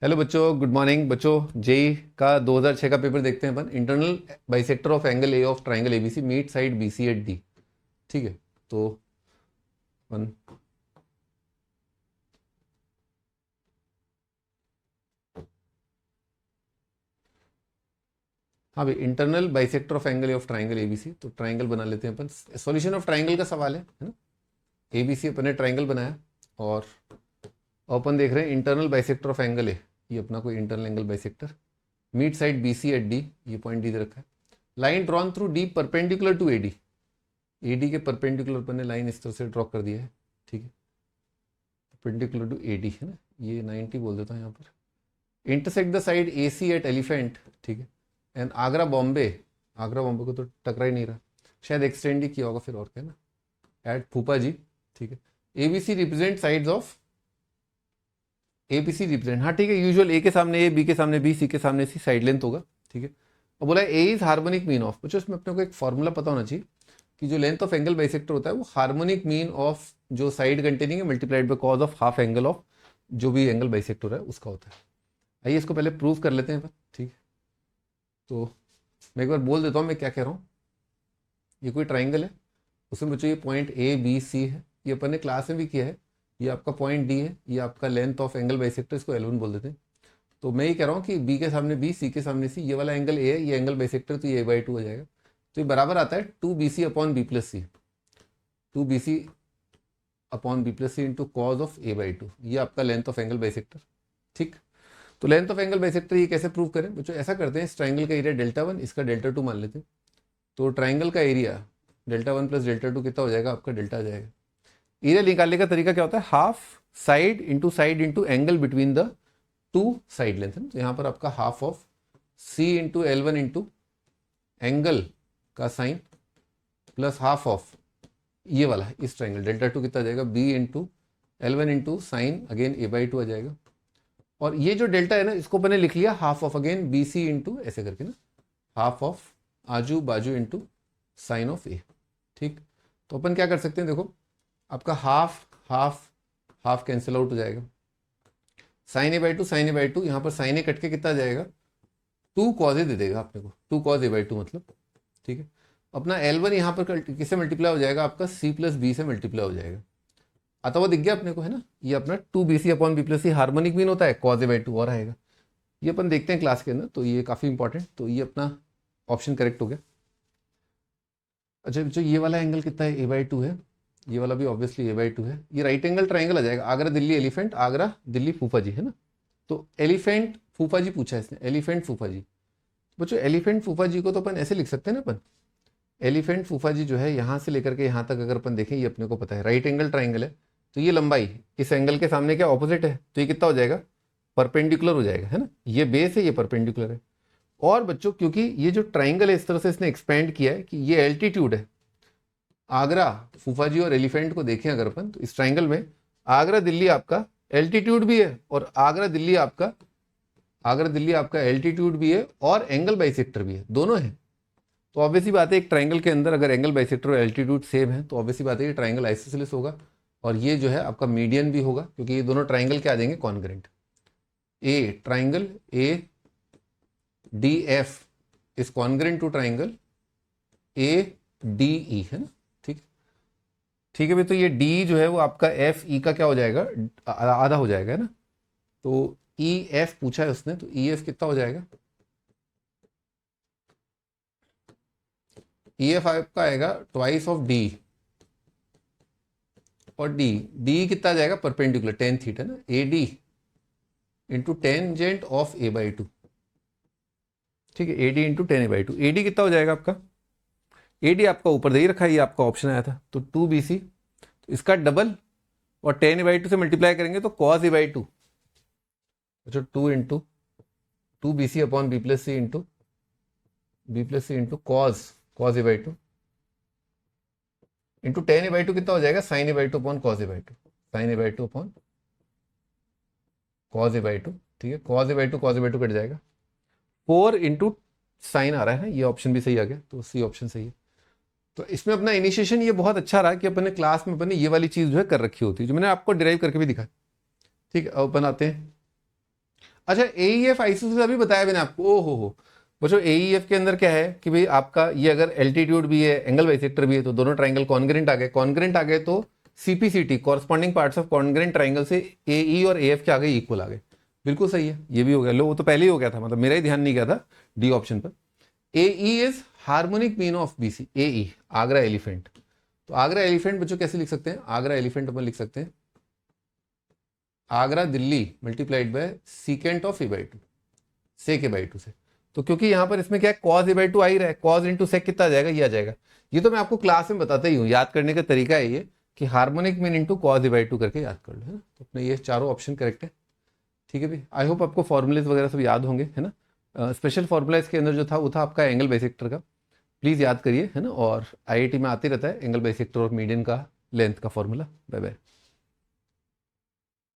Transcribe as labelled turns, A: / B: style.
A: Hello बच्चों, good morning बच्चों। JEE का 2006 का पेपर देखते हैं अपन। Internal bisector of angle A of triangle ABC meet side BC at D. ठीक है, तो अपन हाँ भाई, internal bisector of angle A of triangle ABC. तो ट्राइंगल बना लेते हैं अपन। सॉल्यूशन ऑफ ट्राइंगल का सवाल है ना। एबीसी अपन ने ट्राइंगल बनाया और अपन देख रहे हैं internal bisector of angle A. ये अपना कोई internal angle bisector meet side BC at D. ये पॉइंट डी दे रखा है। Line drawn through D perpendicular to AD. AD के परपेंडिकुलर अपन ने लाइन इस तरह से ड्रॉ कर दिया है। ठीक है, परपेंडिकुलर टू एडी है ना। ये 90 बोल देता हूँ यहाँ पर। Intersect the side A C at elephant. ठीक है, एंड आगरा बॉम्बे। आगरा बॉम्बे को तो टकरा ही नहीं रहा, शायद एक्सटेंड ही किया होगा फिर, और क्या ना, एट फूफा जी। ठीक है, A B C represent sides of A B C represent. हाँ ठीक है, यूजुअल ए के सामने ए, बी के सामने बी, सी के सामने सी, साइड लेंथ होगा। ठीक है, और बोला ए इज हार्मोनिक मीन ऑफ। बच्चों इसमें अपने को एक फॉर्मूला पता होना चाहिए कि जो लेंथ ऑफ एंगल बाइसेक्टर होता है वो हार्मोनिक मीन ऑफ जो साइड कंटेनिंग है multiplied by cause of half angle of जो भी एंगल बाइसेक्टर है उसका होता है। आइए इसको पहले प्रूव कर लेते हैं अपन। ठीक है, तो मैं एक बार बोल देता हूँ मैं क्या कह रहा हूँ। ये कोई ट्राइंगल है, उसमें बच्चों ये पॉइंट ए बी सी है। ये अपन ने क्लास में भी किया है। ये आपका पॉइंट डी है, ये आपका लेंथ ऑफ एंगल बाइसेक्टर, इसको L1 बोल देते हैं। तो मैं ये कह रहा हूँ कि बी के सामने बी, सी के सामने सी, ये वाला एंगल ए है, ये एंगल बाइसेक्टर, तो ये A/2 हो जाएगा। तो ये बराबर आता है 2BC upon B plus C. 2BC upon B plus C into cos of A/2। ये आपका लेंथ ऑफ एंगल बाइसेक्टर। ठीक, तो लेंथ ऑफ एंगल बाइसेक्टर ये कैसे प्रूव करें बच्चों? ऐसा करते हैं, इस ट्राइंगल का एरिया Δ1, इसका Δ2 मान लेते हैं। तो ट्राइंगल का एरिया Δ1 प्लस Δ2 कितना हो जाएगा? आपका डेल्टा आ जाएगा। एरिया निकालने का तरीका क्या होता है? Half side into angle between the two side length है ना। तो यहाँ पर आपका half of C into L1 into angle का साइन प्लस हाफ ऑफ ये वाला इस ट्राइंगल Δ2 कितना आ जाएगा? B into L1 into sine again A/2 आ जाएगा। और ये जो डेल्टा है ना, इसको मैंने लिख लिया half of again B C into ऐसे करके ना, हाफ ऑफ आजू बाजू इंटू साइन ऑफ ए। ठीक, तो अपन क्या कर सकते हैं, देखो आपका half half half cancel out हो जाएगा। साइन A/2 साइन A/2, यहाँ पर साइन ए कट के कितना आ जाएगा? 2 कॉज ए दे देगा अपने को, 2 कॉज A/2 मतलब। ठीक है, अपना L1 यहाँ पर किससे मल्टीप्लाई हो जाएगा? आपका C प्लस बी से मल्टीप्लाई हो जाएगा। आता हुआ दिख गया अपने को है ना। ये अपना 2BC अपॉन बी प्लस सी हार्मोनिक मीन होता है, कॉज A/2 और आएगा। ये अपन देखते हैं क्लास के अंदर, तो ये काफ़ी इंपॉर्टेंट। तो ये अपना ऑप्शन करेक्ट हो गया। अच्छा बच्चों, ये वाला एंगल कितना है? A/2 है। ये वाला भी ऑब्वियसली A/2 है। ये राइट एंगल ट्राइंगल आ जाएगा। आगरा दिल्ली एलिफेंट, आगरा दिल्ली फूफा जी है ना। तो एलिफेंट फूफा जी पूछा है इसने, एलिफेंट फूफा जी। बच्चों एलिफेंट फूफा जी को तो अपन ऐसे लिख सकते हैं ना अपन। एलिफेंट फूफा जी जो है यहाँ से लेकर के यहाँ तक अगर अपन देखें, ये अपने को पता है राइट एंगल ट्राइंगल है। तो ये लंबाई इस एंगल के सामने क्या ऑपोजिट है, तो ये कितना हो जाएगा? परपेंडिकुलर हो जाएगा है ना। ये बेस है, ये परपेंडिकुलर है। और बच्चों क्योंकि ये जो ट्राइंगल है इस तरह से इसने एक्सपेंड किया है कि ये एल्टीट्यूड है। आगरा फूफा जी और एलिफेंट को देखें अगर अपन, तो इस ट्राइंगल में आगरा दिल्ली आपका एल्टीट्यूड भी है, और आगरा दिल्ली आपका एल्टीट्यूड भी है और एंगल बाइसेक्टर भी है, दोनों है। तो ऑब्वियसली बात है, एक ट्राइंगल के अंदर अगर एंगल बाइसेक्टर और एल्टीट्यूड सेम है तो ऑब्वियसली बात है ये ट्राइंगल आइसोसेलेस होगा। और ये जो है आपका मीडियन भी होगा, क्योंकि ये दोनों ट्राइंगल क्या आ जाएंगे? Congruent. A triangle ADF is congruent to triangle ADE है ना। ठीक, ठीक है भाई। तो ये डी जो है वो आपका FE का क्या हो जाएगा? आधा हो जाएगा है ना। तो EF पूछा है उसने, तो EF कितना हो जाएगा? EF आपका आएगा ट्वाइस ऑफ D। और D कितना आ जाएगा? परपेंडिकुलर tan थीटा ना, AD into tangent of A/2। ठीक है, AD into tan A/2। AD कितना हो जाएगा आपका? AD आपका ऊपर दे ही रखा है, ये आपका ऑप्शन आया था। तो 2BC, तो इसका डबल और tan A/2 से मल्टीप्लाई करेंगे तो cos A/2। अच्छा, 2 into 2BC upon B plus C into cos A/2 into tan A/2 कितना हो जाएगा? sin A/2 upon cos A/2, sin A/2 upon cos A/2। ठीक है, cos A/2 कट जाएगा। 4 इंटू साइन आ रहा है ना, ये ऑप्शन भी सही आ गया, तो सी ऑप्शन सही है। तो इसमें अपना इनिशिएशन ये बहुत अच्छा रहा कि अपने क्लास में अपने ये वाली चीज़ जो है कर रखी होती है, जो मैंने आपको डिराइव करके भी दिखा। ठीक है, अब अपन आते हैं। अच्छा AEF आइसोसेलेस अभी बताया मैंने आपको, ओ हो बच्चों AEF के अंदर क्या है कि भाई आपका ये अगर एल्टीट्यूड भी है एंगल बाइसेक्टर भी है तो दोनों ट्राइंगल कॉन्ग्रेंट आ गए तो CPCT corresponding parts of congruent triangle से AE और AF के आगे इक्वल आ गए। बिल्कुल सही है, ये भी हो गया। लो वो तो पहले ही हो गया था, मतलब मेरा ही ध्यान नहीं गया था डी ऑप्शन पर। AE is harmonic mean of BC। AE Agra elephant, तो आगरा एलिफेंट बच्चों कैसे लिख सकते हैं, आगरा एलिफेंट अपन लिख सकते हैं Agra Delhi multiplied by secant of A/2, sec A/2 से। तो क्योंकि यहाँ पर इसमें क्या है कॉज A/2 आ ही रहा है, कॉज इंटू सेक कितना आ जाएगा, ये आ जाएगा। ये तो मैं आपको क्लास में बताता ही हूँ, याद करने का तरीका है ये कि harmonic mean into cos A/2 करके याद कर लो, है ना। तो अपने ये चारों ऑप्शन करेक्ट है, ठीक है भाई। आई होप आपको फॉर्मूलेज वगैरह सब याद होंगे, है ना। स्पेशल फॉर्मूला इसके अंदर जो था वो था आपका एंगल बाइसेक्टर का, प्लीज़ याद करिए, है ना। और IIT में आते रहता है एंगल बाइसेक्टर और मीडियन का लेंथ का फॉर्मूला। Bye bye.